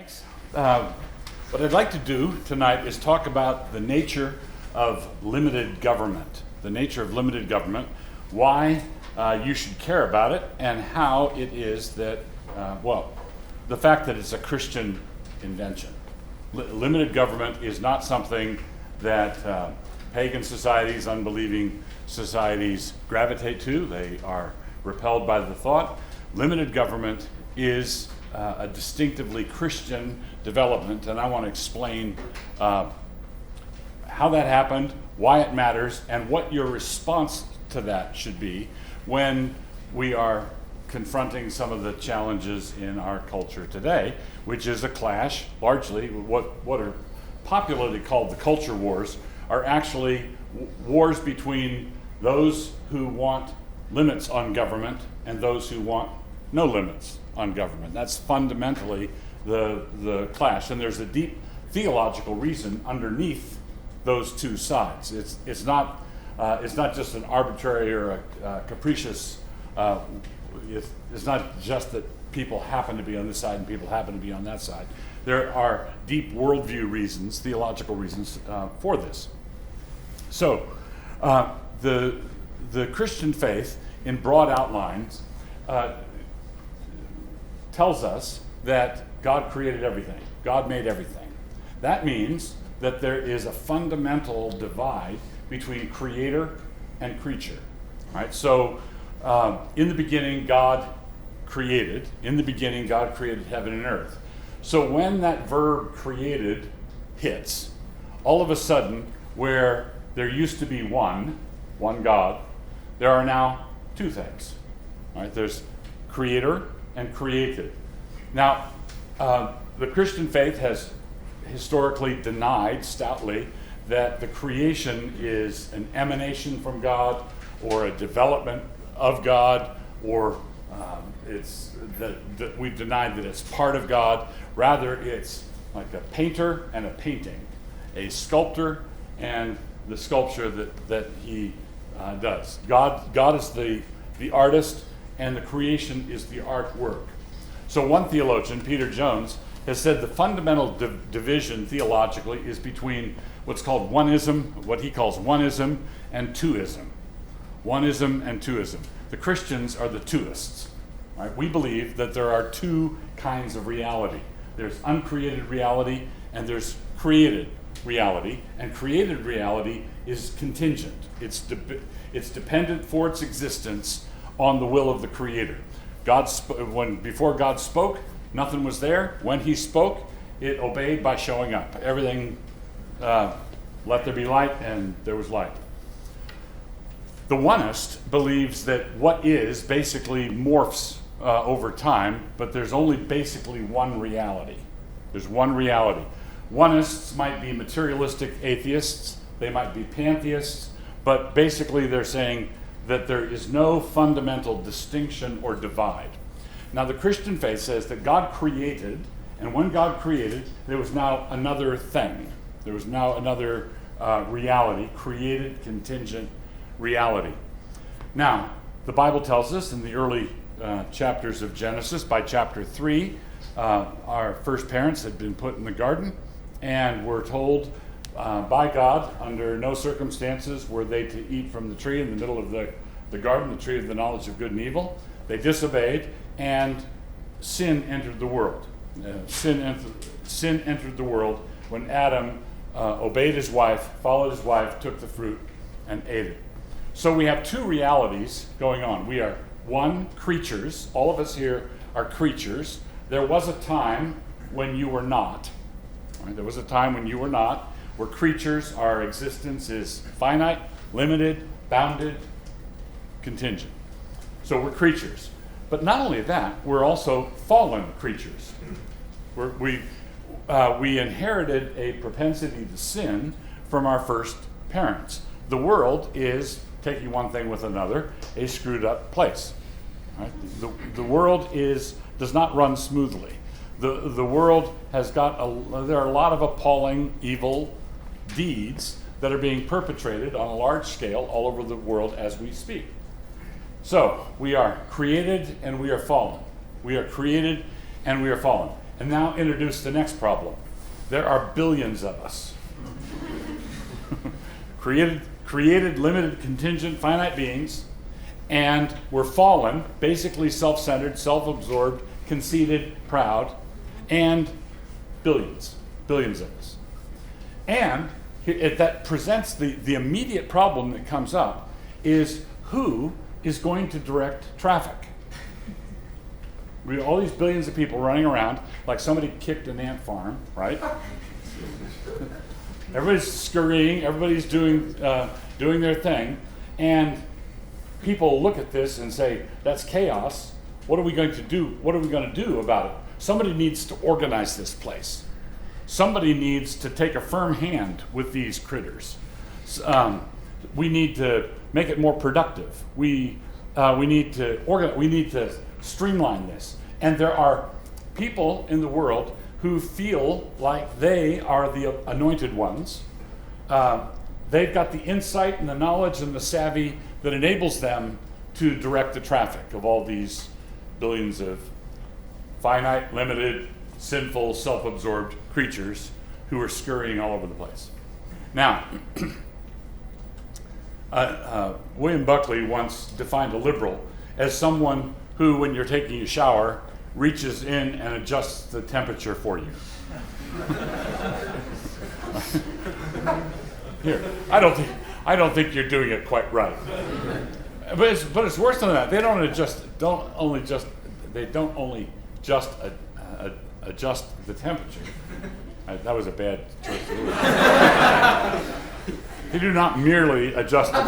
Thanks. What I'd like to do tonight is talk about the nature of limited government. The nature of limited government, why you should care about it, and how it is that, the fact that it's a Christian invention. Limited government is not something that pagan societies, unbelieving societies gravitate to. They are repelled by the thought. Limited government is a distinctively Christian development, and I want to explain how that happened, why it matters, and what your response to that should be when we are confronting some of the challenges in our culture today, which is a clash, largely, what are popularly called the culture wars, are actually wars between those who want limits on government and those who want no limits on government. That's fundamentally the clash, and there's a deep theological reason underneath those two sides. It's not just an arbitrary or a capricious. It's not just that people happen to be on this side and people happen to be on that side. There are deep worldview reasons, theological reasons for this. So, the Christian faith, in broad outlines, tells us that God created everything. God made everything. That means that there is a fundamental divide between creator and creature. Right? So, in the beginning, God created. In the beginning, God created heaven and earth. So when that verb created hits, all of a sudden, where there used to be one God, there are now two things. Right? There's creator and created. Now, the Christian faith has historically denied stoutly that the creation is an emanation from God or a development of God, or it's that we've denied that it's part of God. Rather, it's like a painter and a painting, a sculptor and the sculpture that he does. God is the artist, and the creation is the artwork. So one theologian, Peter Jones, has said the fundamental division theologically is between what's called oneism, what he calls oneism, and twoism. Oneism and twoism. The Christians are the twoists. Right? We believe that there are two kinds of reality. There's uncreated reality and there's created reality. And created reality is contingent. It's dependent for its existence on the will of the Creator. Before God spoke, nothing was there. When He spoke, it obeyed by showing up. Everything, let there be light, and there was light. The oneist believes that what is basically morphs over time, but there's only basically one reality. There's one reality. Oneists might be materialistic atheists, they might be pantheists, but basically they're saying that there is no fundamental distinction or divide. Now the Christian faith says that God created, and when God created, there was now another thing. There was now another reality, created, contingent reality. Now, the Bible tells us in the early chapters of Genesis, by chapter 3, our first parents had been put in the garden and were told by God, under no circumstances were they to eat from the tree in the middle of the garden, the tree of the knowledge of good and evil. They disobeyed, and sin entered the world. Sin entered the world when Adam obeyed his wife, followed his wife, took the fruit, and ate it. So we have two realities going on. We are one, creatures. All of us here are creatures. There was a time when you were not. Right? There was a time when you were not. We're creatures. Our existence is finite, limited, bounded, contingent. So we're creatures. But not only that, we're also fallen creatures. We inherited a propensity to sin from our first parents. The world is, taking one thing with another, a screwed up place. Right? The world does not run smoothly. The world has got there are a lot of appalling evil deeds that are being perpetrated on a large scale all over the world as we speak. So we are created and we are fallen. We are created and we are fallen. And now introduce the next problem. There are billions of us. created, limited, contingent, finite beings, and we're fallen, basically self-centered, self-absorbed, conceited, proud, and billions of us. And that presents the immediate problem that comes up is who is going to direct traffic? We have all these billions of people running around like somebody kicked an ant farm, right? Everybody's scurrying, everybody's doing their thing, and people look at this and say, that's chaos. What are we going to do? What are we going to do about it? Somebody needs to organize this place. Somebody needs to take a firm hand with these critters. We need to make it more productive. We need to streamline this. And there are people in the world who feel like they are the anointed ones. They've got the insight and the knowledge and the savvy that enables them to direct the traffic of all these billions of finite, limited, sinful, self-absorbed creatures who are scurrying all over the place. Now, William Buckley once defined a liberal as someone who, when you're taking a shower, reaches in and adjusts the temperature for you. Here, I don't think you're doing it quite right. But it's worse than that. They don't only just adjust the temperature. That was a bad choice of words. They do not merely adjust the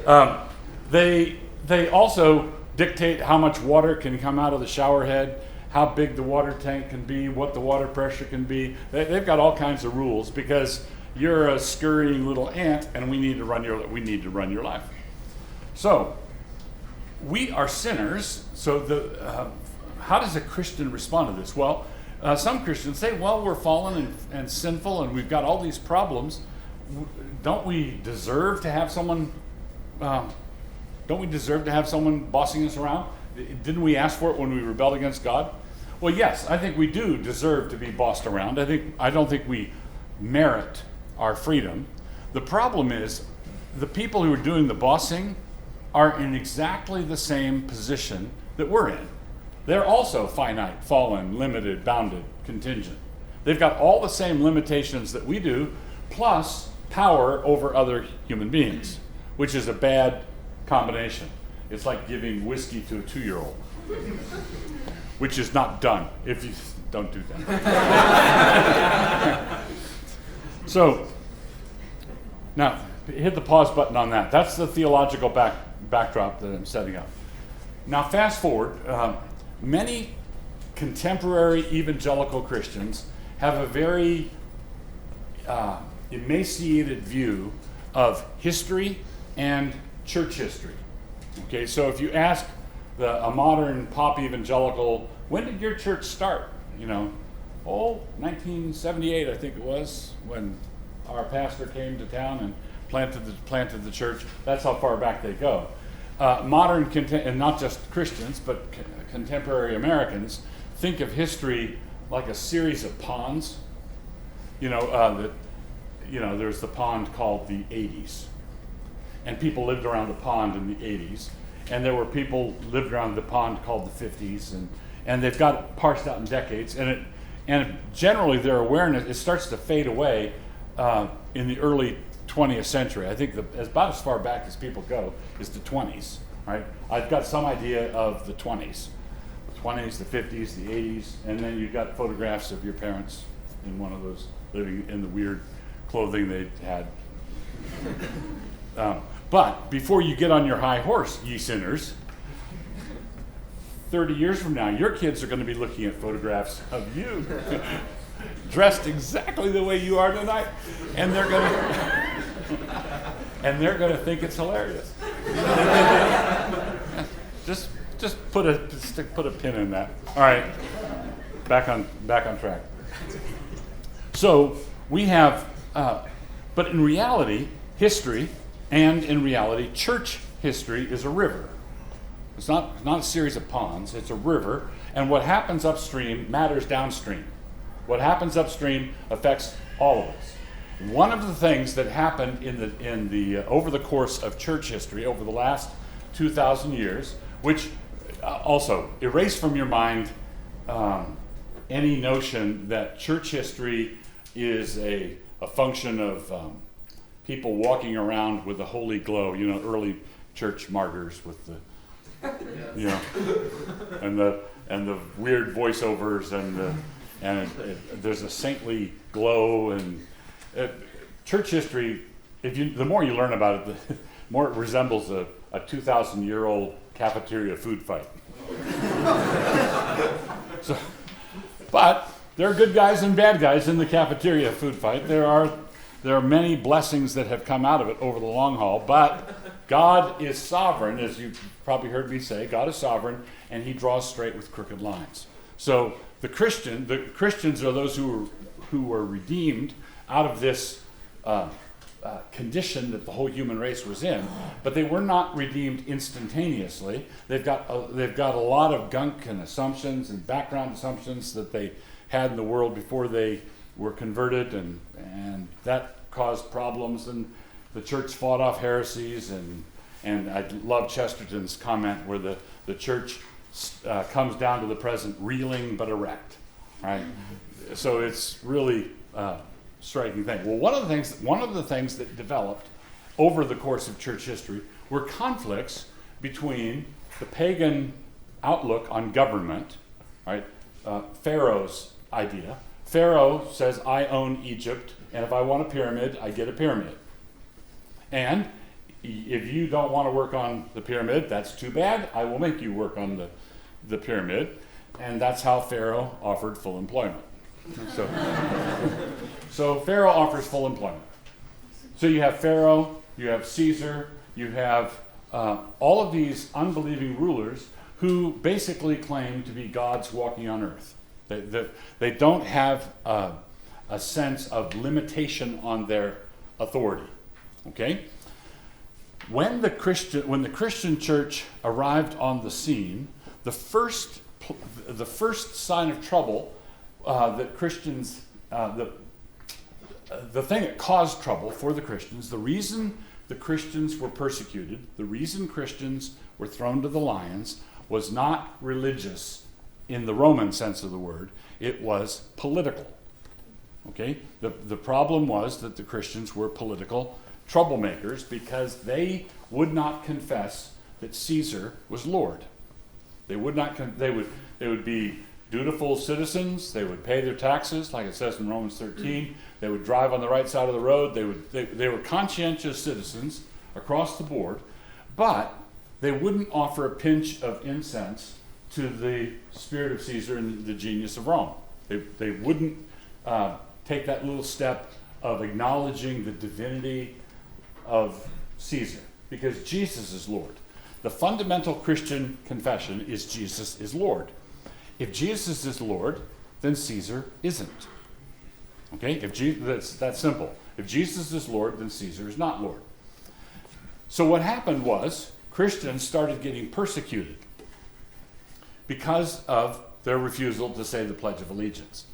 temperature. They also dictate how much water can come out of the shower head, how big the water tank can be, what the water pressure can be. They've got all kinds of rules because you're a scurrying little ant, and we need to run your life. So we are sinners. So how does a Christian respond to this? Well, some Christians say, well, we're fallen and sinful, and we've got all these problems. Don't we deserve to have someone? Don't we deserve to have someone bossing us around? Didn't we ask for it when we rebelled against God? Well, yes, I think we do deserve to be bossed around. I don't think we merit our freedom. The problem is the people who are doing the bossing are in exactly the same position that we're in. They're also finite, fallen, limited, bounded, contingent. They've got all the same limitations that we do, plus power over other human beings, which is a bad combination. It's like giving whiskey to a 2-year-old, which is not done if you don't do that. So, now, hit the pause button on that. That's the theological backdrop that I'm setting up. Now, fast forward. Many contemporary evangelical Christians have a very emaciated view of history and church history. Okay, so if you ask a modern pop evangelical, when did your church start? 1978, I think it was, when our pastor came to town and planted the church. That's how far back they go. Modern, and not just Christians, but contemporary Americans think of history like a series of ponds. There's the pond called the 80s. And people lived around the pond in the 80s. And there were people lived around the pond called the 50s. And they've got it parsed out in decades. And generally their awareness, it starts to fade away in the early 20th century. I think about as far back as people go is the 20s, right? I've got some idea of the 20s. The 20s, the 50s, the 80s, and then you've got photographs of your parents in one of those living in the weird clothing they had. But before you get on your high horse, ye sinners, 30 years from now, your kids are going to be looking at photographs of you dressed exactly the way you are tonight, and they're going to think it's hilarious. Just put a pin in that. All right, back on track. So we have, but in reality, history, and in reality, church history is a river. It's not a series of ponds. It's a river, And what happens upstream matters downstream. What happens upstream affects all of us. One of the things that happened over the course of church history over the last 2,000 years, which also erase from your mind any notion that church history is a function of people walking around with a holy glow, early church martyrs with the, and the weird voiceovers and there's a saintly glow and church history. The more you learn about it, the more it resembles a 2,000-year-old cafeteria food fight. But there are good guys and bad guys in the cafeteria food fight. There are many blessings that have come out of it over the long haul, but God is sovereign, as you've probably heard me say. God is sovereign, and he draws straight with crooked lines. So the Christians are those who were redeemed out of this condition that the whole human race was in, but they were not redeemed instantaneously. They've got a lot of gunk and assumptions and background assumptions that they had in the world before they were converted, and that caused problems, and the church fought off heresies, and I love Chesterton's comment where the church comes down to the present reeling but erect, right? So it's really striking thing. Well, one of the things that developed over the course of church history were conflicts between the pagan outlook on government, right? Pharaoh's idea. Pharaoh says, I own Egypt, and if I want a pyramid, I get a pyramid. And if you don't want to work on the pyramid, that's too bad. I will make you work on the pyramid. And that's how Pharaoh offered full employment. So Pharaoh offers full employment. So you have Pharaoh, you have Caesar, you have all of these unbelieving rulers who basically claim to be gods walking on earth. They don't have a sense of limitation on their authority. Okay? When the Christian church arrived on the scene, the first sign of trouble that Christians, the thing that caused trouble for the Christians, the reason the Christians were persecuted, the reason Christians were thrown to the lions was not religious in the Roman sense of the word, it was political. Okay? The problem was that the Christians were political troublemakers because they would not confess that Caesar was Lord. They would not. They would be dutiful citizens. They would pay their taxes, like it says in Romans 13. They would drive on the right side of the road. They were conscientious citizens across the board, but they wouldn't offer a pinch of incense to the spirit of Caesar and the genius of Rome. They wouldn't take that little step of acknowledging the divinity of Caesar, because Jesus is Lord. The fundamental Christian confession is Jesus is Lord. If Jesus is Lord, then Caesar isn't. Okay? That's simple. If Jesus is Lord, then Caesar is not Lord. So what happened was Christians started getting persecuted because of their refusal to say the Pledge of Allegiance.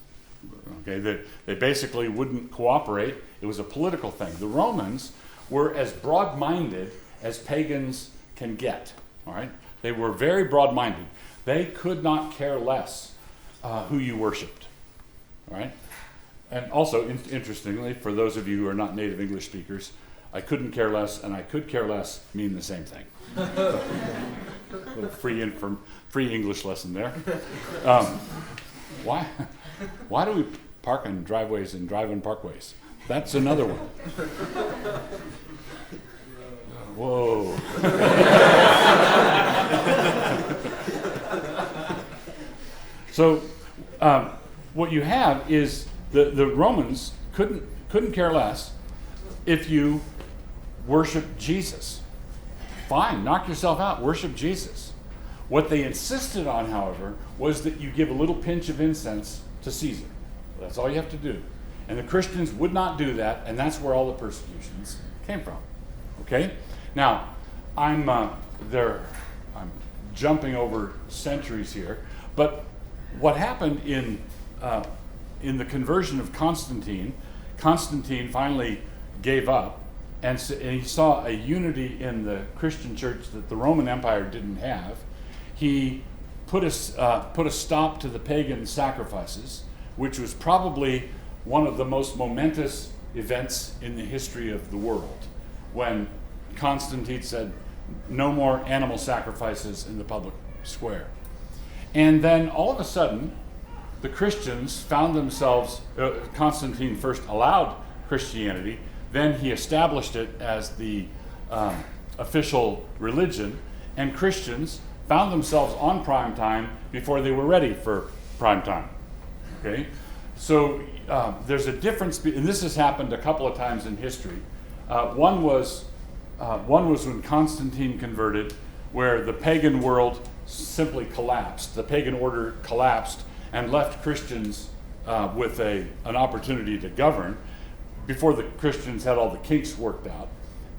Okay? They basically wouldn't cooperate. It was a political thing. The Romans were as broad-minded as pagans can get. All right? They were very broad-minded. They could not care less who you worshipped. All right? And also, interestingly, for those of you who are not native English speakers, I couldn't care less and I could care less mean the same thing. Little free English lesson there. Why do we park on driveways and drive on parkways? That's another one. Whoa. So what you have is the Romans couldn't care less if you worship Jesus. Fine, knock yourself out, worship Jesus. What they insisted on, however, was that you give a little pinch of incense to Caesar. That's all you have to do. And the Christians would not do that, and that's where all the persecutions came from. Okay? Now, I'm jumping over centuries here, But what happened in the conversion of Constantine finally gave up, and he saw a unity in the Christian church that the Roman Empire didn't have. He put a stop to the pagan sacrifices, which was probably one of the most momentous events in the history of the world, when Constantine said, no more animal sacrifices in the public square. And then all of a sudden, the Christians found themselves, Constantine first allowed Christianity, then he established it as the official religion, and Christians found themselves on prime time before they were ready for prime time. Okay? So there's a difference, and this has happened a couple of times in history. One was when Constantine converted, where the pagan world simply collapsed. The pagan order collapsed and left Christians with an opportunity to govern before the Christians had all the kinks worked out.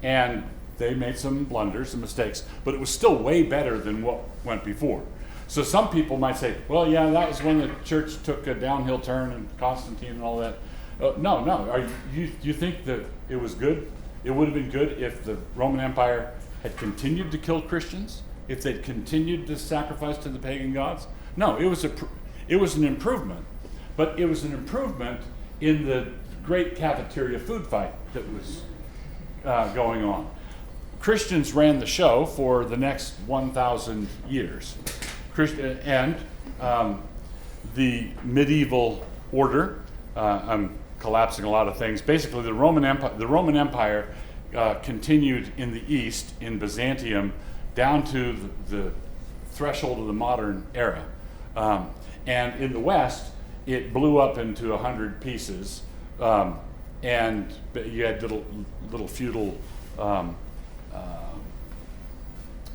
And they made some blunders and mistakes, but it was still way better than what went before. So some people might say, well, yeah, that was when the church took a downhill turn and Constantine and all that. No. You think that it was good? It would have been good if the Roman Empire had continued to kill Christians, if they'd continued to sacrifice to the pagan gods. No, it was an improvement, but it was an improvement in the great cafeteria food fight that was going on. Christians ran the show for the next 1,000 years. And the medieval order, I'm collapsing a lot of things. Basically, the Roman Empire continued in the east, in Byzantium, down to the threshold of the modern era. And in the west, it blew up into 100 pieces, and you had little feudal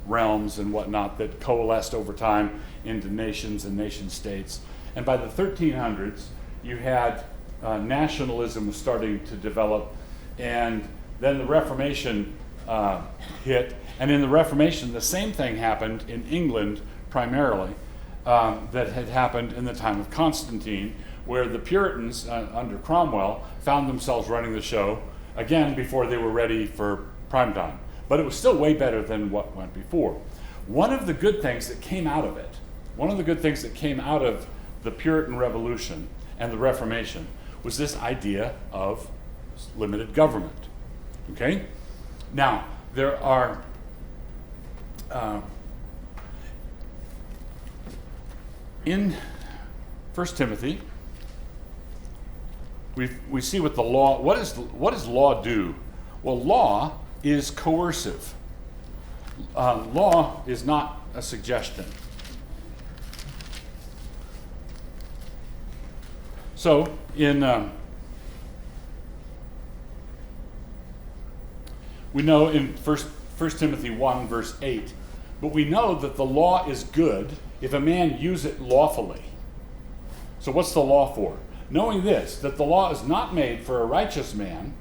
realms and whatnot that coalesced over time into nations and nation states. And by the 1300s, you had nationalism was starting to develop, and then the Reformation hit. And in the Reformation, the same thing happened in England primarily that had happened in the time of Constantine, where the Puritans under Cromwell found themselves running the show again before they were ready for prime time. But it was still way better than what went before. One of the good things that came out of it, one of the good things that came out of the Puritan Revolution and the Reformation was this idea of limited government. Okay? Now, there are in 1 Timothy, we see what the law, what does law do? Well, law is coercive. Law is not a suggestion. So, we know in 1 Timothy 1, verse 8, but we know that the law is good if a man use it lawfully. So what's the law for? Knowing this, that the law is not made for a righteous man,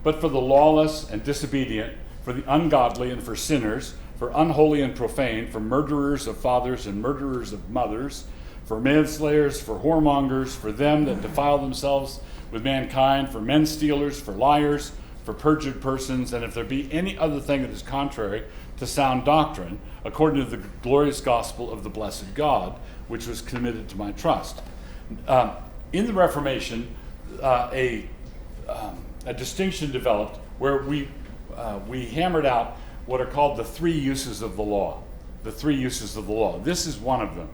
but for the lawless and disobedient, for the ungodly and for sinners, for unholy and profane, for murderers of fathers and murderers of mothers, for manslayers, for whoremongers, for them that defile themselves with mankind, for men stealers, for liars, for perjured persons, and if there be any other thing that is contrary to sound doctrine, according to the glorious gospel of the blessed God, which was committed to my trust. In the Reformation, a distinction developed where we hammered out what are called the three uses of the law. The three uses of the law. This is one of them.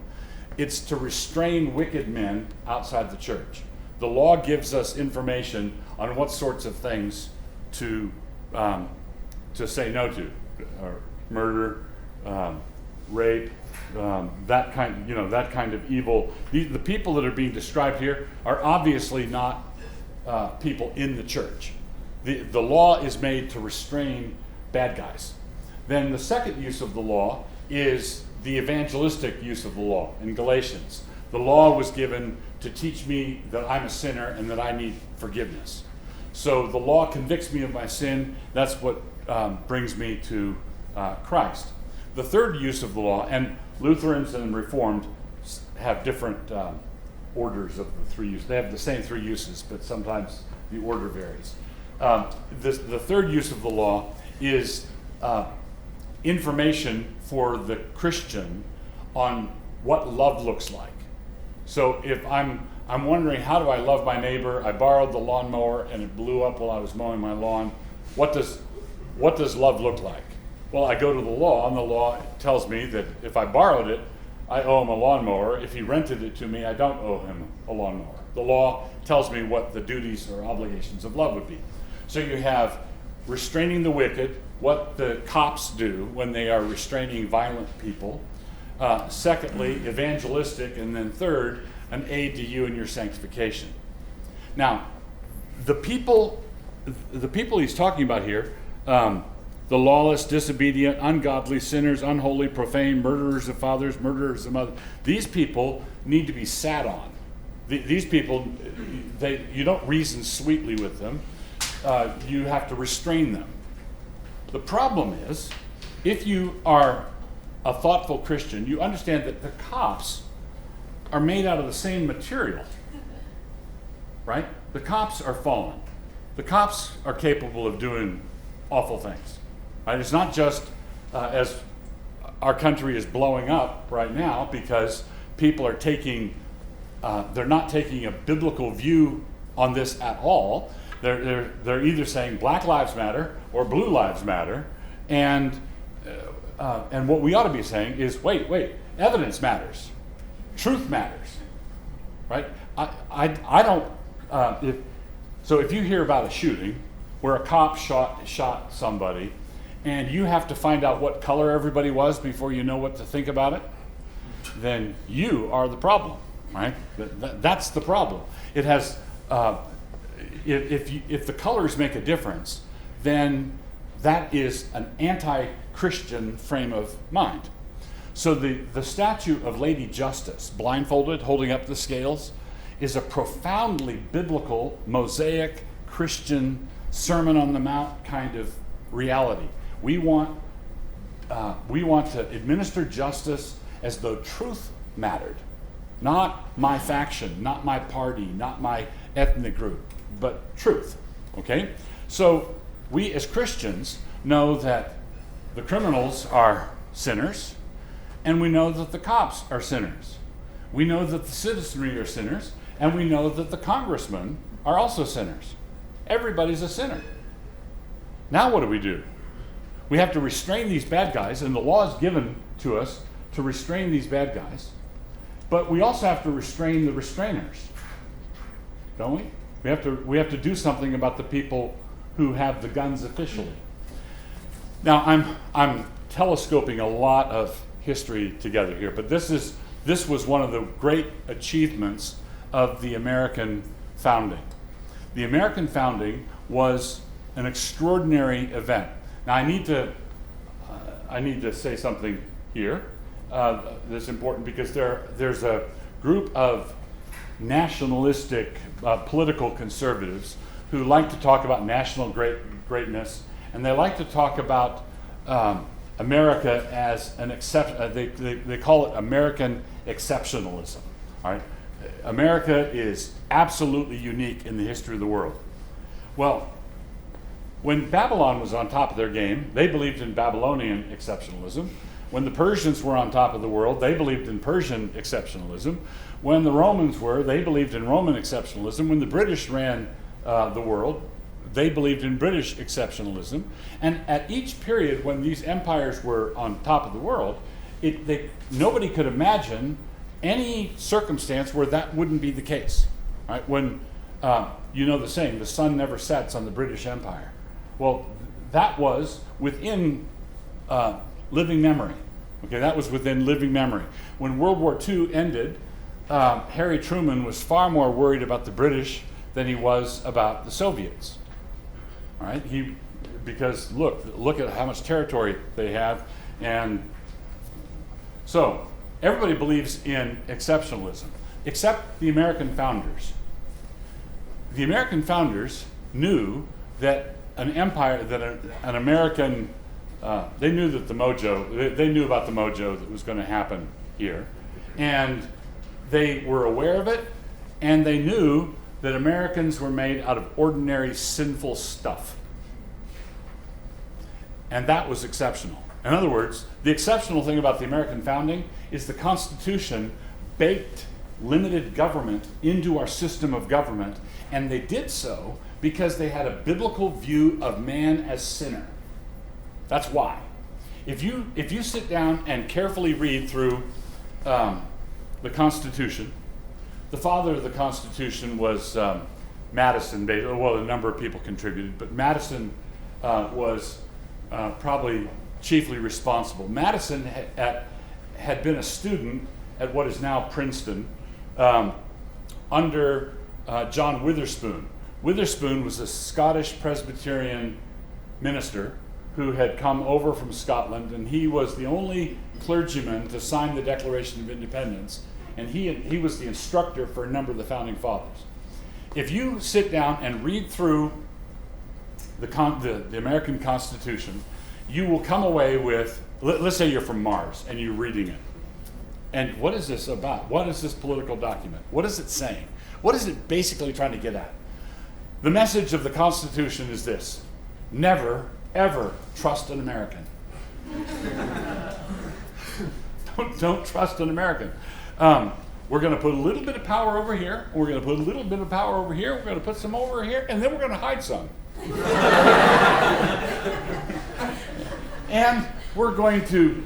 It's to restrain wicked men outside the church. The law gives us information on what sorts of things to say no to, or murder, rape, that kind of evil. The people that are being described here are obviously not people in the church. The law is made to restrain bad guys. Then the second use of the law is the evangelistic use of the law in Galatians. The law was given to teach me that I'm a sinner and that I need forgiveness. So the law convicts me of my sin. That's what brings me to Christ. The third use of the law, and Lutherans and Reformed have different orders of the three uses. They have the same three uses, but sometimes the order varies. The third use of the law is information for the Christian on what love looks like. So if I'm wondering, how do I love my neighbor? I borrowed the lawnmower and it blew up while I was mowing my lawn. What does love look like? Well, I go to the law, and the law tells me that if I borrowed it, I owe him a lawnmower. If he rented it to me, I don't owe him a lawnmower. The law tells me what the duties or obligations of love would be. So you have restraining the wicked, what the cops do when they are restraining violent people. Secondly, evangelistic, and then third, an aid to you in your sanctification. Now, the people he's talking about here, the lawless, disobedient, ungodly, sinners, unholy, profane, murderers of fathers, murderers of mothers, these people need to be sat on. These people, you don't reason sweetly with them. You have to restrain them. The problem is, if you are a thoughtful Christian, you understand that the cops are made out of the same material, right? The cops are fallen. The cops are capable of doing awful things, right? It's not just as our country is blowing up right now because people are they're not taking a biblical view on this at all. They're either saying Black Lives Matter or Blue Lives Matter, and what we ought to be saying is, wait, evidence matters, truth matters, right? I don't. If you hear about a shooting where a cop shot somebody, and you have to find out what color everybody was before you know what to think about it, then you are the problem, right? That's the problem. It has. If the colors make a difference, then that is an anti-Christian frame of mind. So the statue of Lady Justice, blindfolded, holding up the scales, is a profoundly biblical, Mosaic, Christian, Sermon on the Mount kind of reality. We want to administer justice as though truth mattered, not my faction, not my party, not my ethnic group, but truth, okay? So we as Christians know that the criminals are sinners, and we know that the cops are sinners. We know that the citizenry are sinners, and we know that the congressmen are also sinners. Everybody's a sinner. Now what do? We have to restrain these bad guys, and the law is given to us to restrain these bad guys, but we also have to restrain the restrainers, don't we? We have to do something about the people who have the guns officially. Now I'm telescoping a lot of history together here, but this was one of the great achievements of the American founding. The American founding was an extraordinary event. Now I need to say something here that's important, because there's a group of nationalistic political conservatives who like to talk about national greatness, and they like to talk about America as an exception. They call it American exceptionalism. All right, America is absolutely unique in the history of the world. Well, when Babylon was on top of their game, they believed in Babylonian exceptionalism. When the Persians were on top of the world, they believed in Persian exceptionalism. When the Romans were, they believed in Roman exceptionalism. When the British ran the world, they believed in British exceptionalism. And at each period when these empires were on top of the world, nobody could imagine any circumstance where that wouldn't be the case. Right? When, you know the saying, the sun never sets on the British Empire. Well, that was within living memory. Okay, that was within living memory. When World War II ended, Harry Truman was far more worried about the British than he was about the Soviets. All right, because look at how much territory they have, and so everybody believes in exceptionalism, except the American founders. The American founders knew that an empire, that an American, they knew that they knew about the mojo that was going to happen here, and they were aware of it, and they knew that Americans were made out of ordinary sinful stuff. And that was exceptional. In other words, the exceptional thing about the American founding is the Constitution baked limited government into our system of government, and they did so because they had a biblical view of man as sinner. That's why. If you sit down and carefully read through the Constitution, the father of the Constitution was Madison. Well, a number of people contributed, but Madison was probably chiefly responsible. Madison had been a student at what is now Princeton under John Witherspoon. Witherspoon was a Scottish Presbyterian minister who had come over from Scotland, and he was the only clergyman to sign the Declaration of Independence, and he was the instructor for a number of the founding fathers. If you sit down and read through the American Constitution, you will come away with, let's say you're from Mars and you're reading it. And what is this about? What is this political document? What is it saying? What is it basically trying to get at? The message of the Constitution is this: never, ever trust an American. Don't trust an American. We're going to put a little bit of power over here. We're going to put a little bit of power over here. We're going to put some over here, and then we're going to hide some. And we're going to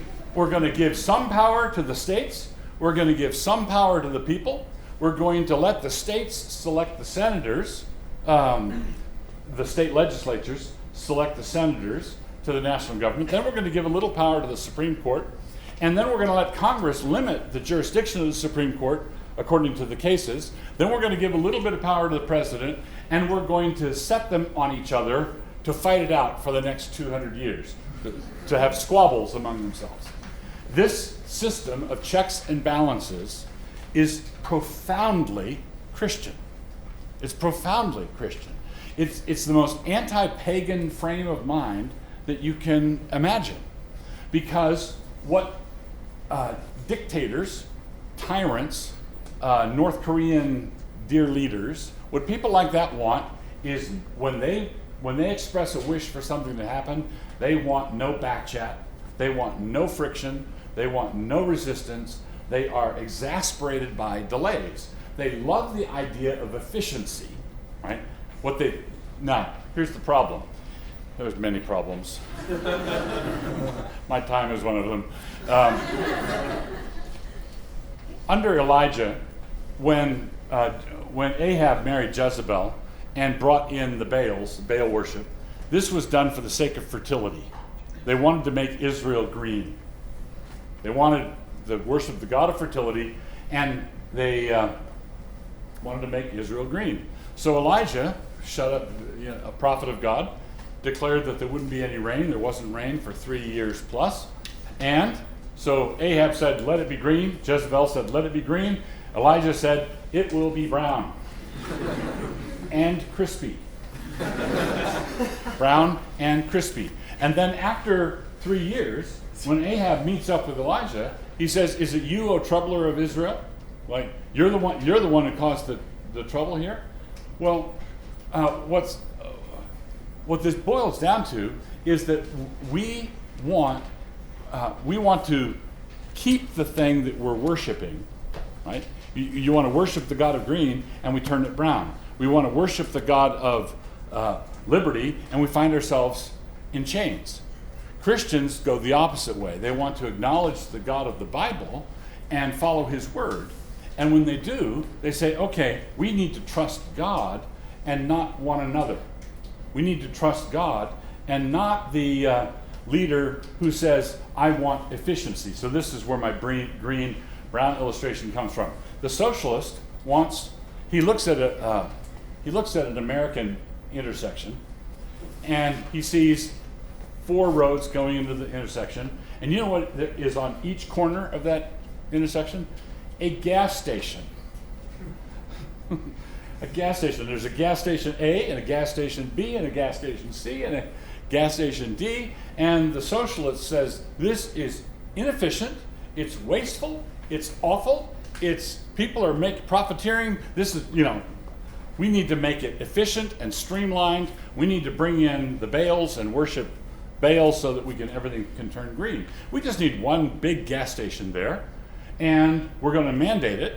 give some power to the states. We're going to give some power to the people. We're going to let the states select the senators, the state legislatures select the senators to the national government. Then we're going to give a little power to the Supreme Court. And then we're going to let Congress limit the jurisdiction of the Supreme Court according to the cases. Then we're going to give a little bit of power to the president, and we're going to set them on each other to fight it out for the next 200 years, to have squabbles among themselves. This system of checks and balances is profoundly Christian. It's profoundly Christian. It's the most anti-pagan frame of mind that you can imagine. Because what dictators, tyrants, North Korean dear leaders, what people like that want is when they express a wish for something to happen, they want no backchat, they want no friction, they want no resistance, they are exasperated by delays. They love the idea of efficiency, right? Now, here's the problem. There's many problems. My time is one of them. Under Elijah, when Ahab married Jezebel and brought in the Baal worship, this was done for the sake of fertility. They wanted to make Israel green. They wanted to worship the god of fertility, and they wanted to make Israel green. So Elijah, a prophet of God, declared that there wouldn't be any rain. There wasn't rain for 3 years plus. And so Ahab said, let it be green. Jezebel said, let it be green. Elijah said, it will be brown and crispy. Brown and crispy. And then after 3 years, when Ahab meets up with Elijah, he says, is it you, O troubler of Israel? Like, you're the one who caused the trouble here? Well, what this boils down to is that we want to keep the thing that we're worshiping, right? You want to worship the God of green, and we turn it brown. We want to worship the God of liberty, and we find ourselves in chains. Christians go the opposite way. They want to acknowledge the God of the Bible and follow his word. And when they do, they say, okay, we need to trust God and not one another. We need to trust God and not the leader who says, I want efficiency. So this is where my green-brown illustration comes from. The socialist he looks at an American intersection, and he sees 4 roads going into the intersection. And you know what is on each corner of that intersection? A gas station. A gas station. There's a gas station A and a gas station B and a gas station C and a gas station D. And the socialist says this is inefficient, it's wasteful, it's awful, it's people are profiteering. This is, we need to make it efficient and streamlined. We need to bring in the Baals and worship Baal so that everything can turn green. We just need one big gas station there, and we're going to mandate it.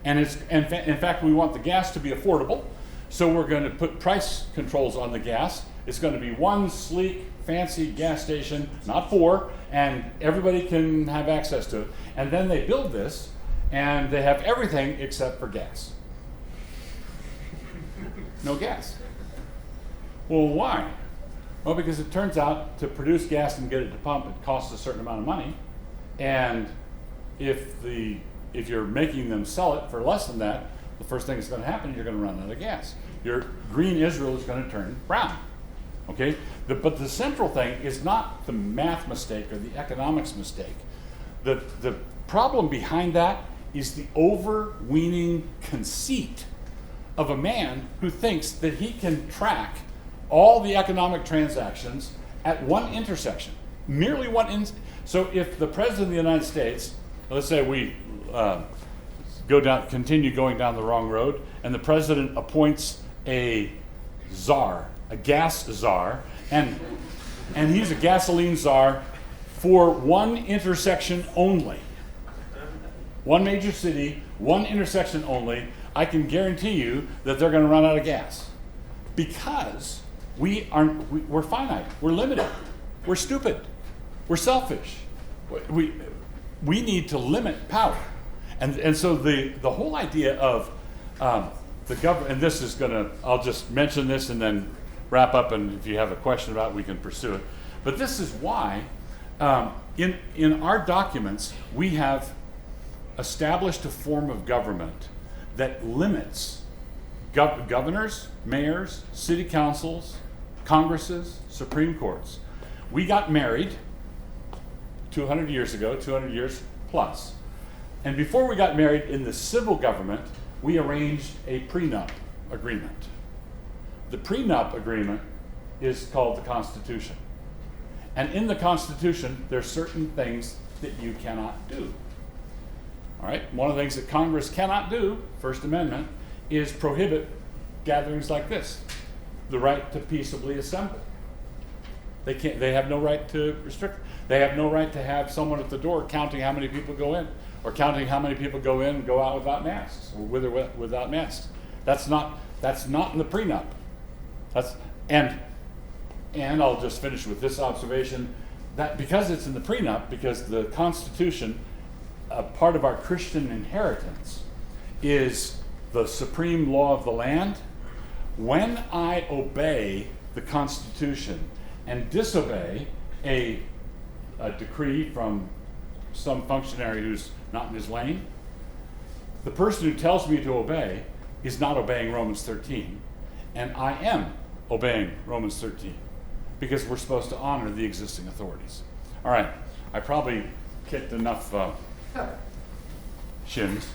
And in fact, we want the gas to be affordable, so we're going to put price controls on the gas. It's going to be one sleek, fancy gas station, not four, and everybody can have access to it. And then they build this, and they have everything except for gas. No gas. Well, why? Well, because it turns out to produce gas and get it to pump, it costs a certain amount of money. And if you're making them sell it for less than that, the first thing that's going to happen, you're going to run out of gas. Your green Israel is going to turn brown. Okay? But the central thing is not the math mistake or the economics mistake. The problem behind that is the overweening conceit of a man who thinks that he can track all the economic transactions at one intersection, merely one. So if the President of the United States, let's say we continue going down the wrong road, and the President appoints a czar, a gas czar, and he's a gasoline czar for one intersection only. One major city, one intersection only. I can guarantee you that they're going to run out of gas, because we're finite, we're limited, we're stupid, we're selfish. We need to limit power, and so the whole idea of the government, and this is I'll just mention this and then wrap up, and if you have a question about it, we can pursue it. But this is why in our documents we have established a form of government that limits governors, mayors, city councils, congresses, Supreme Courts. We got married 200 years ago, 200 years plus. And before we got married in the civil government, we arranged a prenup agreement. The prenup agreement is called the Constitution. And in the Constitution, there are certain things that you cannot do. All right? One of the things that Congress cannot do, First Amendment, is prohibit gatherings like this. The right to peaceably assemble. They have no right to restrict. They have no right to have someone at the door counting how many people go in, or counting how many people go in and go out without masks, or with or without masks. That's not in the prenup. And I'll just finish with this observation, that because it's in the prenup, because the Constitution, a part of our Christian inheritance, is the supreme law of the land. When I obey the Constitution and disobey a decree from some functionary who's not in his lane, the person who tells me to obey is not obeying Romans 13, and I am obeying Romans 13, because we're supposed to honor the existing authorities. All right, I probably kicked enough shins.